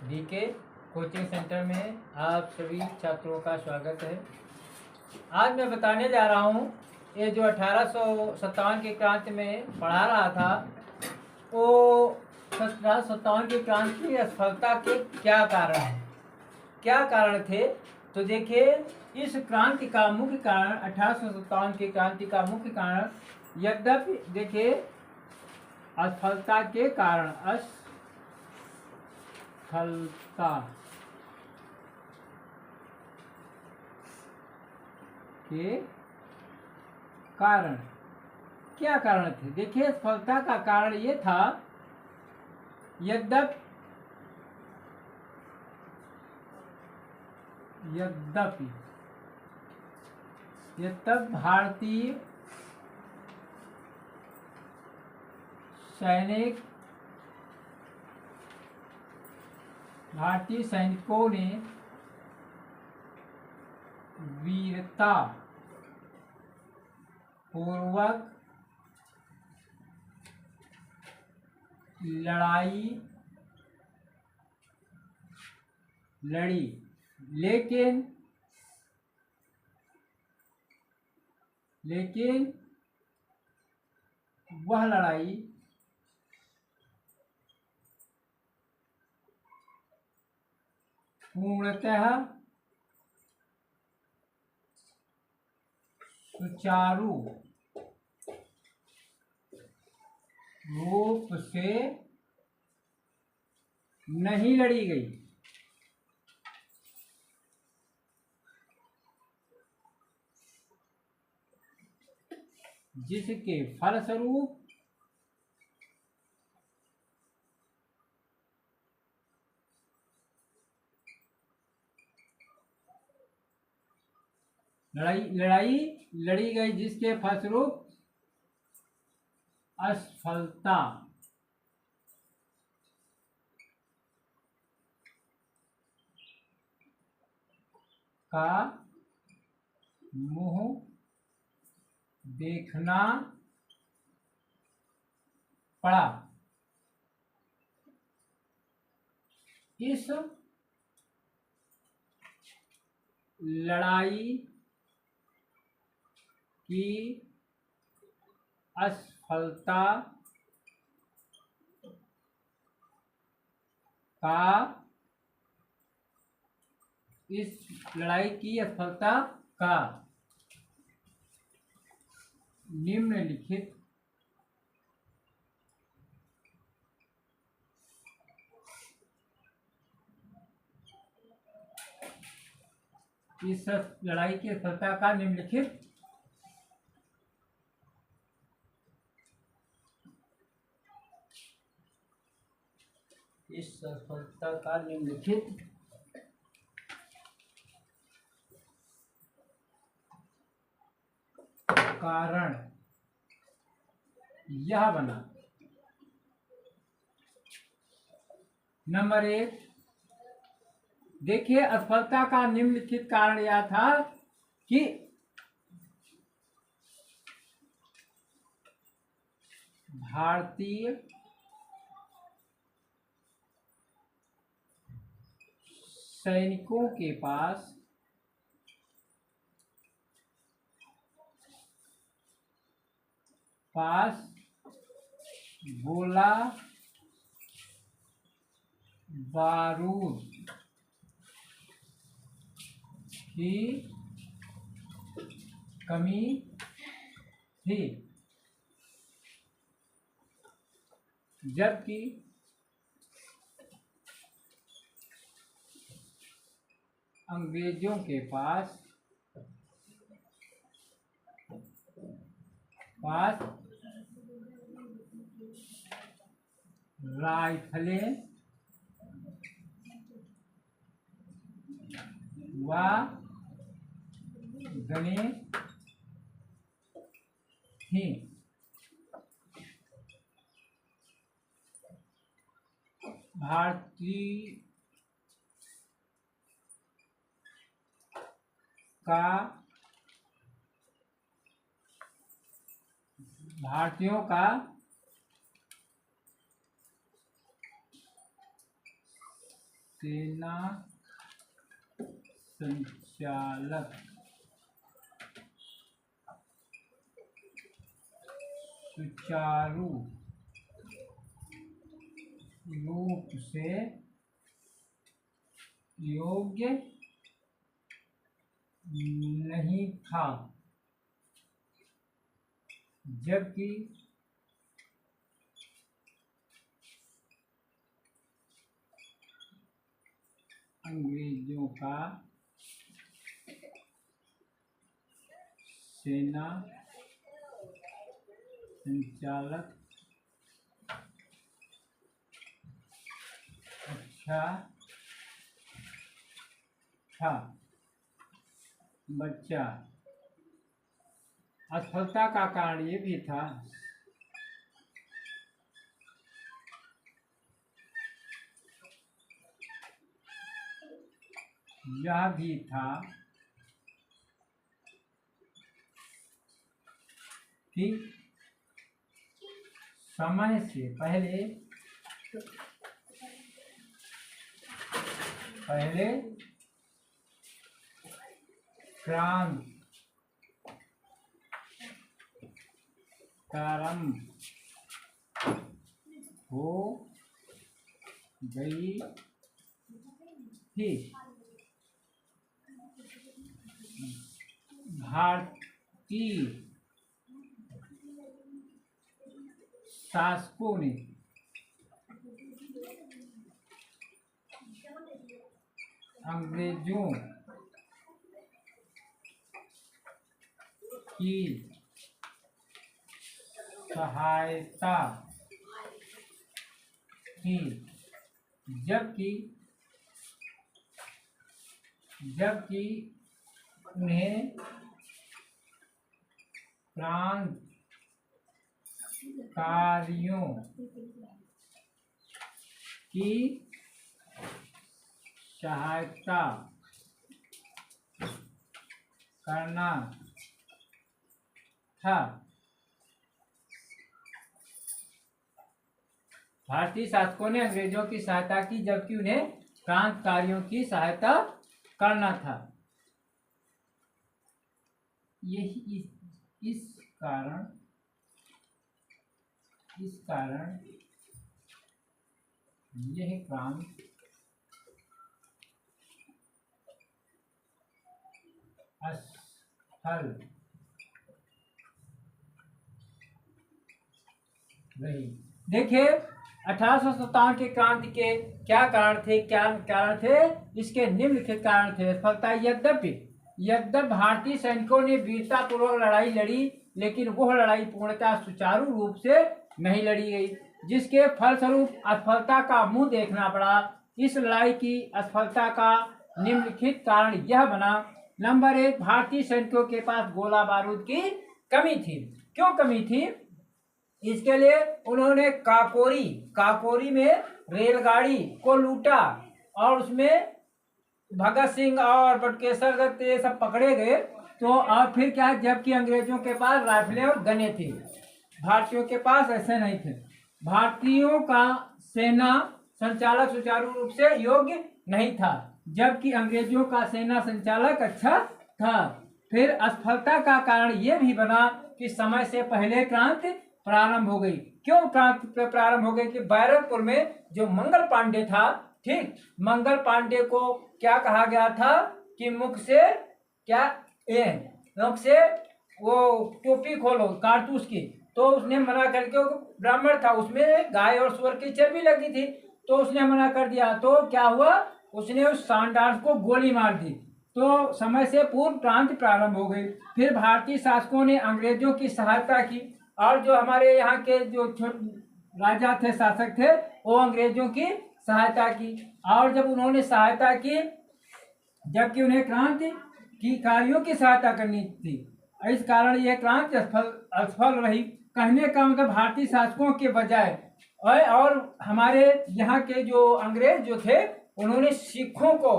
DK coaching centre में आप सभी छात्रों का स्वागत है। आज मैं बताने जा रहा हूँ ये जो 1857 की क्रांति में पढ़ा रहा था वो 1857 की क्रांति की असफलता के क्या कारण हैं, क्या कारण थे। तो देखिए, इस क्रांति का मुख्य कारण 1857 की क्रांति का मुख्य कारण, यद्यपि देखिए असफलता के कारण, असफलता के कारण क्या कारण थे। देखिए, असफलता का कारण ये था, यद्यपि भारतीय सैनिकों ने वीरता पूर्वक लड़ाई लड़ी, लेकिन वह लड़ाई पूर्णतः सुचारू रूप से नहीं लड़ी गई, जिसके फलस्वरूप लड़ाई लड़ी गई, जिसके फलस्वरूप असफलता का मुंह देखना पड़ा। इस लड़ाई की असफलता का निम्नलिखित कारण यह बना। नंबर 1, देखिए, असफलता का निम्नलिखित कारण यह था कि भारतीय सैनिकों के पास गोला बारूद की कमी थी, जबकि अंग्रेजों के पास राइफलें व गनें थीं। भारतीयों का सेना संचालक सुचारू रूप से योग्य नहीं था, जबकि अंग्रेजों का सेना संचालक अच्छा था। बच्चा असफलता का कारण ये भी था यह भी था कि समय से पहले प्रारंभ हो गई थी। भारतीय शासकों ने अंग्रेजों की सहायता की, जबकि उन्हें क्रांतिकारियों की सहायता करना था। भारतीय शासकों ने अंग्रेजों की सहायता की, जबकि उन्हें क्रांतिकारियों की सहायता करना था। यही इस कारण यह क्रांति असफल रही। देखिए 1857 के क्रांति के क्या कारण थे? इसके निम्नलिखित कारण थे। असफलता यद्यपि भारतीय सैनिकों ने वीरतापूर्वक लड़ाई लड़ी, लेकिन वह लड़ाई पूर्णतः सुचारू रूप से नहीं लड़ी गई, जिसके फलस्वरूप असफलता का मुंह देखना पड़ा। इस लड़ाई की असफलता का निम्नलिखित कारण यह बना। नंबर 1, भारतीय सैनिकों के पास गोला बारूद की कमी थी। क्यों कमी थी? इसके लिए उन्होंने काकोरी में रेलगाड़ी को लूटा और उसमें भगत सिंह और बटुकेश्वर दत्त ये सब पकड़े गए। तो और फिर क्या, जबकि अंग्रेजों के पास राइफलें और गने थी, भारतीयों के पास ऐसे नहीं थे। भारतीयों का सेना संचालक सुचारू रूप से योग्य नहीं था, जबकि अंग्रेजों का सेना संचालक अच्छा था। फिर असफलता का कारण ये भी बना कि समय से पहले क्रांति प्रारंभ हो गई। क्यों क्रांति प्रारंभ हो गई? कि बैरकपुर में जो मंगल पांडे था, ठीक, मंगल पांडे को क्या कहा गया था कि मुख से वो टोपी खोलो कारतूस की, तो उसने मना करके, ब्राह्मण था, उसमें गाय और सुअर की चर्बी लगी थी, तो उसने मना कर दिया। तो क्या हुआ? उसने उस सांडास को गोली मार दी। तो समय से पूर्व क्रांति प्रारंभ हो गई। फिर भारतीय शासकों ने अंग्रेजों की सहायता की, और जो हमारे यहाँ के जो राजा थे, शासक थे, वो अंग्रेजों की सहायता की। और जब उन्होंने सहायता की, जबकि उन्हें क्रांतिकारियों की सहायता करनी थी, इस कारण यह क्रांति असफल रही। कहने का मतलब भारतीय शासकों के बजाय और हमारे यहाँ के जो अंग्रेज जो थे, उन्होंने सिखों को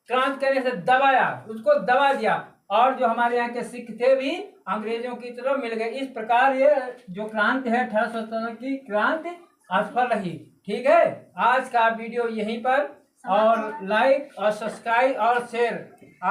क्रांति करने से दबाया, उसको दबा दिया, और जो हमारे यहाँ के सिख थे भी अंग्रेजों की तरफ मिल गए। इस प्रकार ये जो क्रांति है 1857 की क्रांति असफल रही। ठीक है, आज का वीडियो यहीं पर और लाइक और सब्सक्राइब और शेयर आप